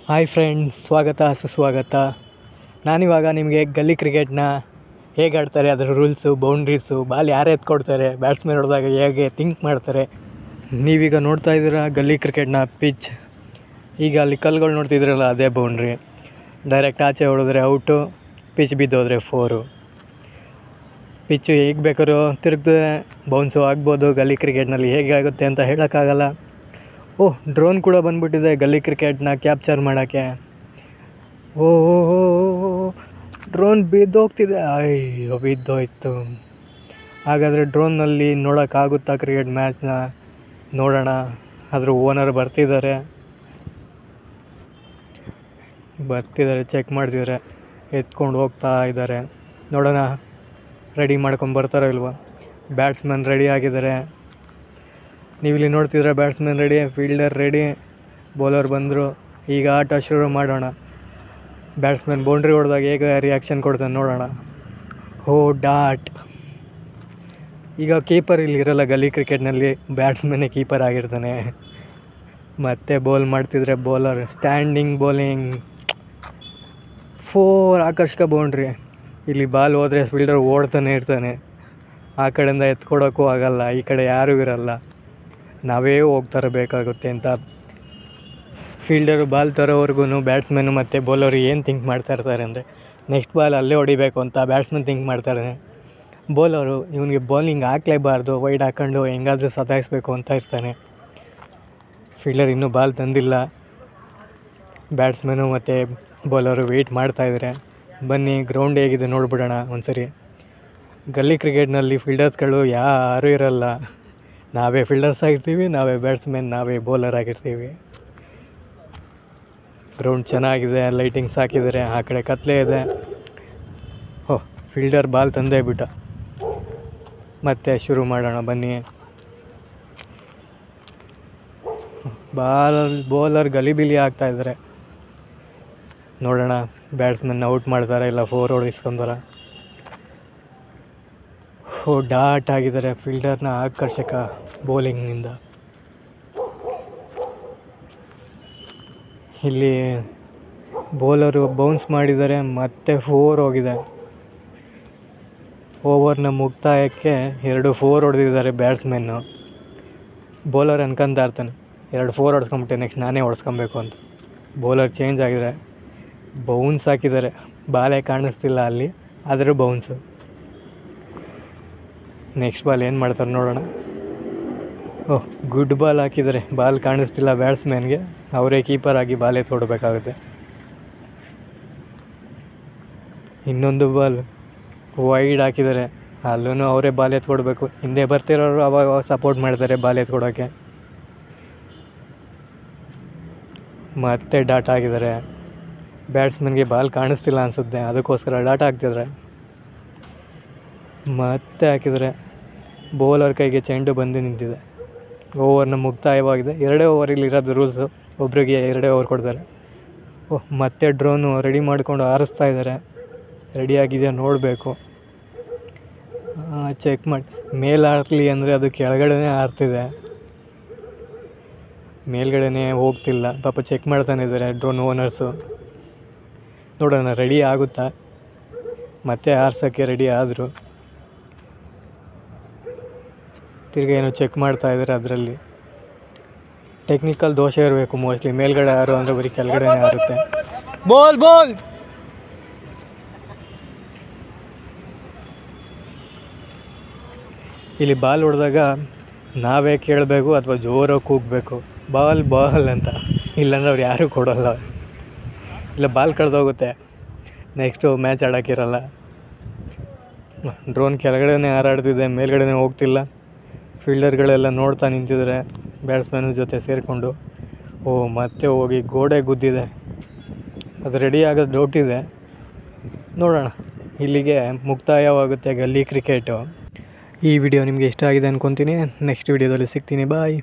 Hi friends, ಸ್ವಾಗತ ಸುಸ್ವಾಗತ. ನಾನಿವಾಗ ನಿಮಗೆ ಗಲ್ಲಿ ಕ್ರಿಕೆಟ್ನ ಹೇಗೆ ಆಡ್ತಾರೆ, ಅದರ ರೂಲ್ಸು, ಬೌಂಡ್ರೀಸು, ಬಾಲ್ ಯಾರು ಎತ್ಕೊಡ್ತಾರೆ, ಬ್ಯಾಟ್ಸ್ಮನ್ ಹೊಡೆದಾಗ ಹೇಗೆ ಥಿಂಕ್ ಮಾಡ್ತಾರೆ. ನೀವೀಗ ನೋಡ್ತಾ ಇದ್ದೀರಾ ಗಲ್ಲಿ ಕ್ರಿಕೆಟ್ನ ಪಿಚ್. ಈಗ ಅಲ್ಲಿ ಕಲ್ಲುಗಳು ನೋಡ್ತಿದ್ದೀರಲ್ಲ, ಅದೇ ಬೌಂಡ್ರಿ. ಡೈರೆಕ್ಟ್ ಆಚೆ ಹೊಡೆದ್ರೆ ಔಟು, ಪಿಚ್ ಬಿದ್ದೋದ್ರೆ 4. ಪಿಚ್ಚು ಹೇಗೆ ಬೇಕಾದ್ರೂ ತಿರುಗ್ತದೆ, ಬೌನ್ಸು ಆಗ್ಬೋದು. ಗಲ್ಲಿ ಕ್ರಿಕೆಟ್ನಲ್ಲಿ ಹೇಗೆ ಆಗುತ್ತೆ ಅಂತ ಹೇಳೋಕ್ಕಾಗಲ್ಲ. ಓಹ್, ಡ್ರೋನ್ ಕೂಡ ಬಂದ್ಬಿಟ್ಟಿದೆ ಗಲ್ಲಿ ಕ್ರಿಕೆಟ್ನ ಕ್ಯಾಪ್ಚರ್ ಮಾಡೋಕ್ಕೆ. ಓಹ್, ಡ್ರೋನ್ ಬಿದ್ದೋಗ್ತಿದೆ. ಅಯ್ಯೋ, ಬಿದ್ದೋಯ್ತು. ಹಾಗಾದರೆ ಡ್ರೋನ್ನಲ್ಲಿ ನೋಡೋಕ್ಕಾಗುತ್ತಾ ಕ್ರಿಕೆಟ್ ಮ್ಯಾಚ್ನ? ನೋಡೋಣ. ಅದ್ರ ಓನರ್ ಬರ್ತಿದ್ದಾರೆ, ಚೆಕ್ ಮಾಡ್ತಿದ್ದಾರೆ, ಎತ್ಕೊಂಡು ಹೋಗ್ತಾ ಇದ್ದಾರೆ. ನೋಡೋಣ ರೆಡಿ ಮಾಡ್ಕೊಂಡು ಬರ್ತಾರೋ ಇಲ್ವ. ಬ್ಯಾಟ್ಸ್ಮನ್ ರೆಡಿ ಆಗಿದ್ದಾರೆ. ನೀವಿಲ್ಲಿ ನೋಡ್ತಿದ್ರೆ batsman ready, fielder ready, bowler ಬಂದರು. ಈಗ ಆಟ ಶುರು ಮಾಡೋಣ. ಬ್ಯಾಟ್ಸ್ಮನ್ ಬೌಂಡ್ರಿ ಹೊಡೆದಾಗ ಹೇಗೆ ರಿಯಾಕ್ಷನ್ ಕೊಡ್ತಾನೆ ನೋಡೋಣ. ಡಾಟ್. ಈಗ ಕೀಪರ್ ಇಲ್ಲಿ ಇರೋಲ್ಲ ಗಲ್ಲಿ ಕ್ರಿಕೆಟ್ನಲ್ಲಿ, ಬ್ಯಾಟ್ಸ್ಮನ್ನೇ ಕೀಪರ್ ಆಗಿರ್ತಾನೆ. ಮತ್ತೆ ಬೌಲ್ ಮಾಡ್ತಿದ್ರೆ ಬೌಲರ್ ಸ್ಟ್ಯಾಂಡಿಂಗ್ ಬೌಲಿಂಗ್. 4 ಆಕರ್ಷಕ ಬೌಂಡ್ರಿ. ಇಲ್ಲಿ ಬಾಲ್ ಹೋದರೆ ಫೀಲ್ಡರ್ ಓಡ್ತಾನೆ ಇರ್ತಾನೆ. ಆ ಕಡೆಯಿಂದ ಎತ್ಕೊಡೋಕ್ಕೂ ಆಗಲ್ಲ, ಈ ಕಡೆ ಯಾರೂ ಇರಲ್ಲ, ನಾವೇ ಹೋಗ್ತರಬೇಕಾಗುತ್ತೆ ಅಂತ. ಫೀಲ್ಡರು ಬಾಲ್ ತರೋವರೆಗೂ ಬ್ಯಾಟ್ಸ್ಮನ್ನು ಮತ್ತು ಬೌಲರು ಏನು ಥಿಂಕ್ ಮಾಡ್ತಾ ಇರ್ತಾರೆ ಅಂದರೆ, ನೆಕ್ಸ್ಟ್ ಬಾಲ್ ಅಲ್ಲೇ ಹೊಡಿಬೇಕು ಅಂತ ಬ್ಯಾಟ್ಸ್ಮನ್ ಥಿಂಕ್ ಮಾಡ್ತಾರೆ. ಬೌಲರು ಇವನಿಗೆ ಬೌಲಿಂಗ್ ಹಾಕಲೇಬಾರ್ದು, ವೈಡ್ ಹಾಕ್ಕೊಂಡು ಹೆಂಗಾದರೂ ಸತಾಯಿಸ್ಬೇಕು ಅಂತ ಇರ್ತಾನೆ. ಫೀಲ್ಡರ್ ಇನ್ನೂ ಬಾಲ್ ತಂದಿಲ್ಲ. ಬ್ಯಾಟ್ಸ್ಮನ್ನು ಮತ್ತು ಬೌಲರು ವೆಯ್ಟ್ ಮಾಡ್ತಾಯಿದ್ದಾರೆ. ಬನ್ನಿ ಗ್ರೌಂಡ್ ಹೇಗಿದೆ ನೋಡ್ಬಿಡೋಣ ಒಂದ್ಸರಿ. ಗಲ್ಲಿ ಕ್ರಿಕೆಟ್ನಲ್ಲಿ ಫೀಲ್ಡರ್ಸ್ಗಳು ಯಾರೂ ಇರಲ್ಲ, ನಾವೇ ಫೀಲ್ಡರ್ಸ್ ಆಗಿರ್ತೀವಿ, ನಾವೇ ಬ್ಯಾಟ್ಸ್ಮನ್, ನಾವೇ ಬೌಲರ್ ಆಗಿರ್ತೀವಿ. ಗ್ರೌಂಡ್ ಚೆನ್ನಾಗಿದೆ, ಲೈಟಿಂಗ್ಸ್ ಹಾಕಿದ್ದಾರೆ, ಆ ಕಡೆ ಕತ್ಲೆ ಇದೆ. ಫೀಲ್ಡರ್ ಬಾಲ್ ತಂದೇ ಬಿಟ್ಟ. ಮತ್ತೆ ಶುರು ಮಾಡೋಣ ಬನ್ನಿ. ಬೌಲರ್ ಗಲಿಬಿಲಿ ಆಗ್ತಾಯಿದ್ದಾರೆ. ನೋಡೋಣ ಬ್ಯಾಟ್ಸ್ಮನ್ ಔಟ್ ಮಾಡ್ತಾರೆ ಇಲ್ಲ 4 ಹೊಡಿಸ್ಕೊಂತಾರ. ಡಾಟ್ ಆಗಿದ್ದಾರೆ ಫೀಲ್ಡರ್ನ ಆಕರ್ಷಕ ಬೌಲಿಂಗ್ನಿಂದ. ಇಲ್ಲಿ ಬೌಲರು ಬೌನ್ಸ್ ಮಾಡಿದ್ದಾರೆ, ಮತ್ತೆ 4 ಹೋಗಿದೆ. ಓವರ್ನ ಮುಕ್ತಾಯಕ್ಕೆ 2 4 ಹೊಡೆದಿದ್ದಾರೆ ಬ್ಯಾಟ್ಸ್ಮನ್ನು. ಬೌಲರ್ ಅನ್ಕೊಂತಾ ಇರ್ತಾನೆ, 2 4 ಹೊಡೆಸ್ಕೊಂಬಿಟ್ಟೆ, ನೆಕ್ಸ್ಟ್ ನಾನೇ ಹೊಡೆಸ್ಕೊಬೇಕು ಅಂತ. ಬೌಲರ್ ಚೇಂಜ್ ಆಗಿದ್ದಾರೆ, ಬೌನ್ಸ್ ಹಾಕಿದ್ದಾರೆ. ಬಾಲೇ ಕಾಣಿಸ್ತಿಲ್ಲ ಅಲ್ಲಿ, ಆದರೂ ಬೌನ್ಸು. ನೆಕ್ಸ್ಟ್ ಬಾಲ್ ಏನು ಮಾಡ್ತಾರೆ ನೋಡೋಣ. ಗುಡ್ ಬಾಲ್ ಹಾಕಿದ್ದಾರೆ, ಬಾಲ್ ಕಾಣಿಸ್ತಿಲ್ಲ ಬ್ಯಾಟ್ಸ್ಮನ್ಗೆ, ಅವರೇ ಕೀಪರ್ ಆಗಿ ಬಾಲ್ ಎತ್ಕೊಡ್ಬೇಕಾಗುತ್ತೆ. ಇನ್ನೊಂದು ಬಾಲ್ ವೈಡ್ ಹಾಕಿದ್ದಾರೆ, ಅಲ್ಲೂ ಅವರೇ ಬಾಲ್ ಎತ್ಕೊಡ್ಬೇಕು. ಹಿಂದೆ ಬರ್ತಿರೋರು ಅವಾಗ ಸಪೋರ್ಟ್ ಮಾಡ್ತಾರೆ ಬಾಲ್ ಎತ್ಕೊಡೋಕ್ಕೆ. ಮತ್ತೆ ಡಾಟ್ ಆಗಿದ್ದಾರೆ. ಬ್ಯಾಟ್ಸ್ಮನ್ಗೆ ಬಾಲ್ ಕಾಣಿಸ್ತಿಲ್ಲ ಅನಿಸುತ್ತೆ, ಅದಕ್ಕೋಸ್ಕರ ಡಾಟ್ ಹಾಕ್ತಿದ್ದಾರೆ. ಮತ್ತೆ ಹಾಕಿದರೆ ಬೌಲರ್ ಕೈಗೆ ಚೆಂಡು ಬಂದು ನಿಂತಿದೆ. ಓವರ್ನ ಮುಕ್ತಾಯವಾಗಿದೆ. 2 ಓವರಲ್ಲಿ ಇರೋದು ರೂಲ್ಸು, ಒಬ್ರಿಗೆ 2 ಓವರ್ ಕೊಡ್ತಾರೆ. ಮತ್ತೆ ಡ್ರೋನು ರೆಡಿ ಮಾಡ್ಕೊಂಡು ಹಾರಿಸ್ತಾ ಇದ್ದಾರೆ. ರೆಡಿಯಾಗಿದೆಯಾ ನೋಡಬೇಕು. ಚೆಕ್ ಮಾಡಿ. ಮೇಲೆ ಹಾರಲಿ ಅಂದರೆ ಅದು ಕೆಳಗಡೆನೇ ಹಾರ್ತಿದೆ, ಮೇಲ್ಗಡೆನೇ ಹೋಗ್ತಿಲ್ಲ. ಪಾಪ ಚೆಕ್ ಮಾಡ್ತಾನೆ ಇದ್ದಾರೆ ಡ್ರೋನ್ ಓನರ್ಸು. ನೋಡೋಣ ರೆಡಿ ಆಗುತ್ತಾ. ಮತ್ತೆ ಹಾರ್ಸೋಕ್ಕೆ ರೆಡಿ ಆದರು. ತಿರ್ಗಿ ಏನೋ ಚೆಕ್ ಮಾಡ್ತಾ ಇದ್ದಾರೆ. ಅದರಲ್ಲಿ ಟೆಕ್ನಿಕಲ್ ದೋಷ ಇರಬೇಕು ಮೋಸ್ಟ್ಲಿ. ಮೇಲ್ಗಡೆ ಯಾರು ಅಂದರೆ ಬರೀ ಕೆಳಗಡೆನೇ ಆರುತ್ತೆ. ಬಾಲ್ ಇಲ್ಲಿ ಬಾಲ್ ಹೊಡೆದಾಗ ನಾವೇ ಕೇಳಬೇಕು ಅಥವಾ ಜೋರಾಗಿ ಕೂಗಬೇಕು, ಬಾಲ್ ಅಂತ. ಇಲ್ಲಾಂದ್ರೆ ಅವ್ರು ಯಾರೂ ಕೊಡೋಲ್ಲ. ಇಲ್ಲ ಬಾಲ್ ಕಳೆದೋಗುತ್ತೆ, ನೆಕ್ಸ್ಟು ಮ್ಯಾಚ್ ಆಡೋಕ್ಕಿರಲ್ಲ. ಡ್ರೋನ್ ಕೆಳಗಡೆನೇ ಹಾರಾಡ್ತಿದೆ, ಮೇಲ್ಗಡೆನೇ ಹೋಗ್ತಿಲ್ಲ. ಫೀಲ್ಡರ್ಗಳೆಲ್ಲ ನೋಡ್ತಾ ನಿಂತಿದ್ದಾರೆ ಬ್ಯಾಟ್ಸ್ಮನ್ ಜೊತೆ ಸೇರಿಕೊಂಡು. ಮತ್ತೆ ಹೋಗಿ ಗೋಡೆ ಗುದ್ದಿದೆ. ಅದು ರೆಡಿ ಆಗೋದು ಡೌಟ್ ಇದೆ. ನೋಡೋಣ. ಇಲ್ಲಿಗೆ ಮುಕ್ತಾಯವಾಗುತ್ತೆ ಗಲ್ಲಿ ಕ್ರಿಕೆಟು. ಈ ವಿಡಿಯೋ ನಿಮಗೆ ಇಷ್ಟ ಆಗಿದೆ ಅಂದ್ಕೊತೀನಿ. ನೆಕ್ಸ್ಟ್ ವಿಡಿಯೋದಲ್ಲಿ ಸಿಗ್ತೀನಿ. ಬಾಯ್.